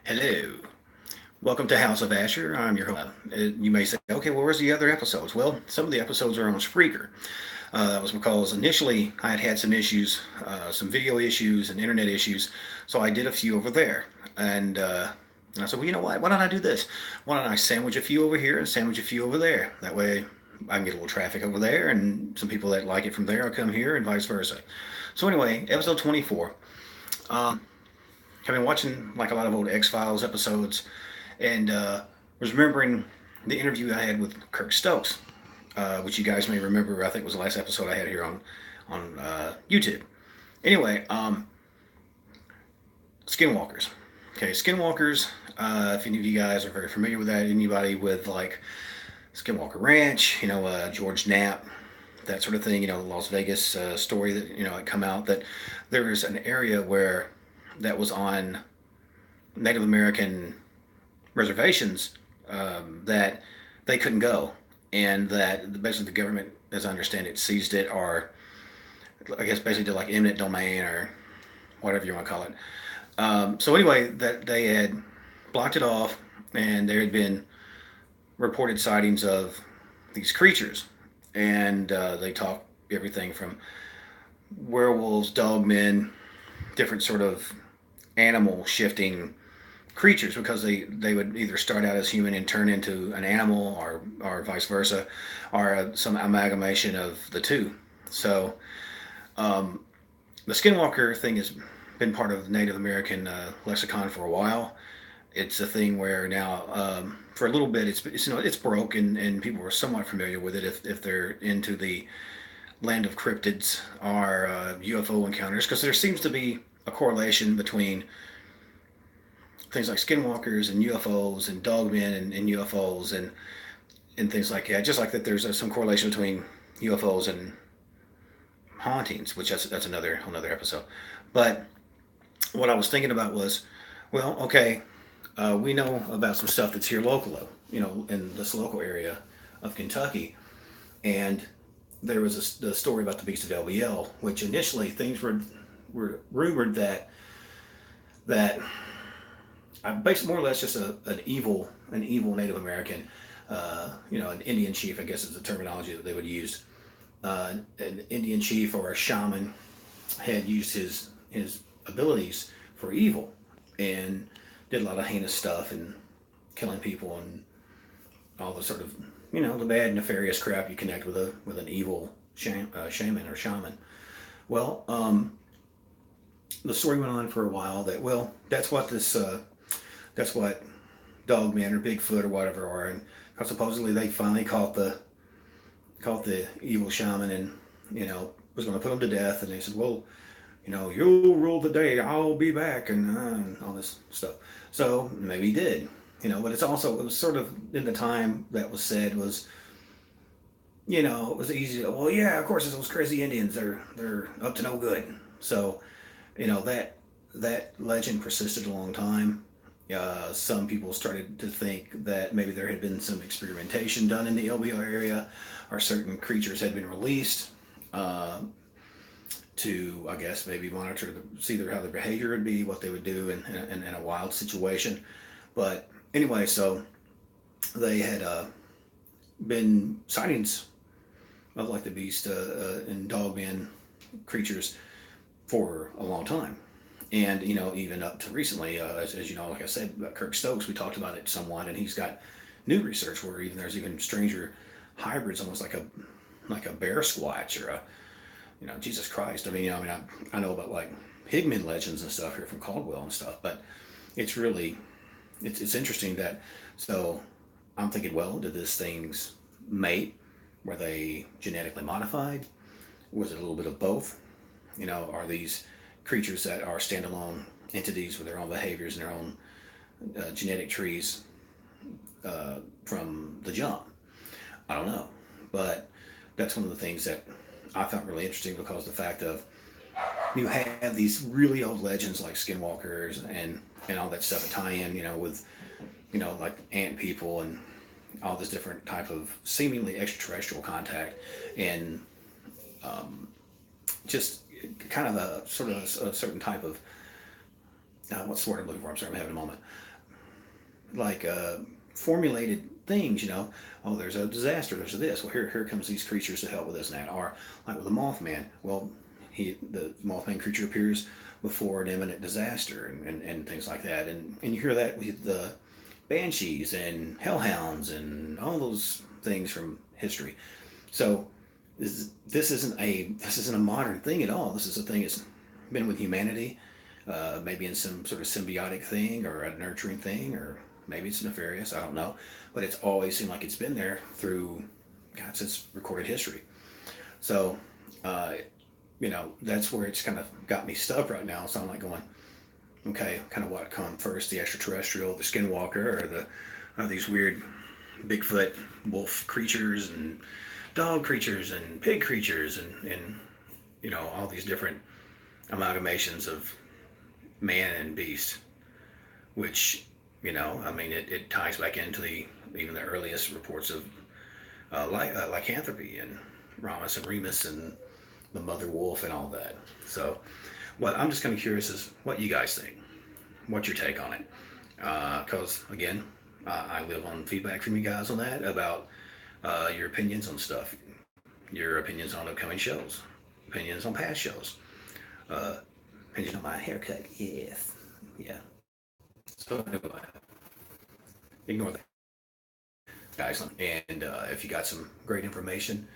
Hello. Welcome to House of Asher. I'm your host. You may say, okay, well, where's the other episodes? Well, some of the episodes are on Spreaker. That was because initially I had had some issues, some video issues and internet issues, so I did a few over there. And I said, well, you know what? Why don't I do this? Why don't I sandwich a few over here and sandwich a few over there? That way I can get a little traffic over there, and some people that like it from there will come here, and vice versa. So anyway, episode 24. Um, I've been watching like a lot of old X Files episodes, and was remembering the interview I had with Kirk Stokes, which you guys may remember. I think was the last episode I had here on YouTube. Anyway, Skinwalkers. Okay, Skinwalkers. If any of you guys are very familiar with that, anybody with like Skinwalker Ranch, George Knapp, that sort of thing, Las Vegas story that had come out that there is an area where that was on Native American reservations that they couldn't go, and that basically the government, as I understand it, seized it, or I guess basically did like eminent domain or whatever you want to call it. So anyway, that they had blocked it off, and there had been reported sightings of these creatures, and they talk everything from werewolves, dogmen, different sort of animal shifting creatures, because they would either start out as human and turn into an animal, or vice versa, or some amalgamation of the two. So um, the Skinwalker thing has been part of the Native American lexicon for a while. It's a thing where now, for a little bit, it's broke, and people are somewhat familiar with it if they're into the land of cryptids or UFO encounters, because there seems to be a correlation between things like skinwalkers and UFOs and dogmen and UFOs and things like that. Just like that, there's some correlation between UFOs and hauntings, which that's another episode. But what I was thinking about was, well, okay, we know about some stuff that's here locally, in this local area of Kentucky, and there was the story about the Beast of LBL, which initially things were rumored that basically more or less just an evil Native American, an Indian chief, I guess is the terminology that they would use. An Indian chief or a shaman had used his abilities for evil, and did a lot of heinous stuff and killing people and all the sort of the bad nefarious crap you connect with an evil shaman or shaman. Well, the story went on for a while that, well, that's what dogmen or Bigfoot or whatever are, and supposedly they finally caught the evil shaman, and was going to put him to death, and they said, well, you'll rule the day, I'll be back, and all this stuff. So maybe he did, but it was sort of in the time that was said was, it was easy to, well, yeah, of course, it's those crazy Indians, they're up to no good. So, that legend persisted a long time. Some people started to think that maybe there had been some experimentation done in the LBR area, or certain creatures had been released to, I guess, maybe monitor see how their behavior would be, what they would do in a wild situation. But anyway, so they had been sightings of like the beast and dogman creatures for a long time. And, even up to recently, as you know, like I said, Kirk Stokes, we talked about it somewhat, and he's got new research where there's even stranger hybrids, almost like a bear squatch or a, Jesus Christ. I know about like pigmen legends and stuff here from Caldwell and stuff, but it's really, it's interesting that, so I'm thinking, well, did these things mate? Were they genetically modified? Was it a little bit of both? Are these creatures that are standalone entities with their own behaviors and their own genetic trees from the jump? I don't know, but that's one of the things that I found really interesting, because the fact of you have these really old legends like skinwalkers and all that stuff that tie in, with like ant people and all this different type of seemingly extraterrestrial contact, and just kind of a sort of a certain type of what's the word I'm looking for? I'm sorry, I'm having a moment. like formulated things, Oh, there's a disaster, there's a this. Well, here comes these creatures to help with this and that. Or like with the Mothman, well, the Mothman creature appears before an imminent disaster and things like that. And you hear that with the banshees and hellhounds and all those things from history. So this isn't a modern thing at all. This is a thing that's been with humanity, maybe in some sort of symbiotic thing or a nurturing thing, or maybe it's nefarious. I don't know, but it's always seemed like it's been there through God since recorded history. So, uh, that's where it's kind of got me stuck right now. So I'm like going, okay, kind of what come first, the extraterrestrial, the skinwalker, or these weird Bigfoot wolf creatures and dog creatures and pig creatures and all these different amalgamations of man and beast, which I mean it ties back into even the earliest reports of lycanthropy and Ramus and Remus and the mother wolf and all that. So, what I'm just kind of curious is what you guys think. What's your take on it? Because again, I live on feedback from you guys on that about your opinions on stuff, your opinions on upcoming shows, opinions on past shows, uh, opinions on my haircut. Yes, yeah. So anyway, ignore that, guys. And if you got some great information,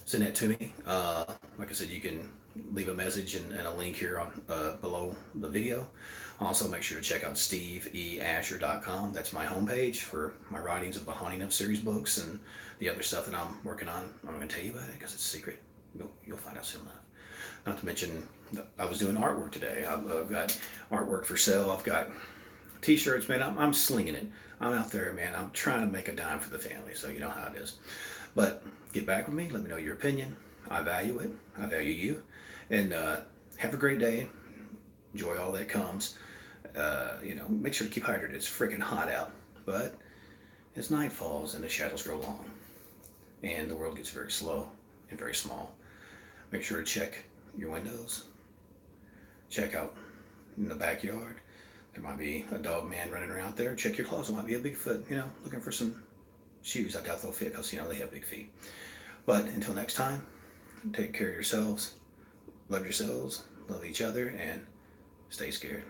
send that to me. Like I said, you can leave a message and a link here on below the video. Also, make sure to check out steveeasher.com. That's my homepage for my writings of the Haunting of series books and the other stuff that I'm working on. I'm not going to tell you about it because it's secret. You'll find out soon enough. Not to mention, I was doing artwork today. I've got artwork for sale. I've got t-shirts, man. I'm slinging it. I'm out there, man. I'm trying to make a dime for the family, so you know how it is. But get back with me. Let me know your opinion. I value it. I value you. And have a great day. Enjoy all that comes. Make sure to keep hydrated. It's freaking hot out. But as night falls and the shadows grow long and the world gets very slow and very small, make sure to check your windows. Check out in the backyard. There might be a dog man running around there. Check your closet. Might be a Bigfoot, looking for some shoes. I doubt they'll fit because, they have big feet. But until next time, take care of yourselves, love yourselves, love each other, and stay scared.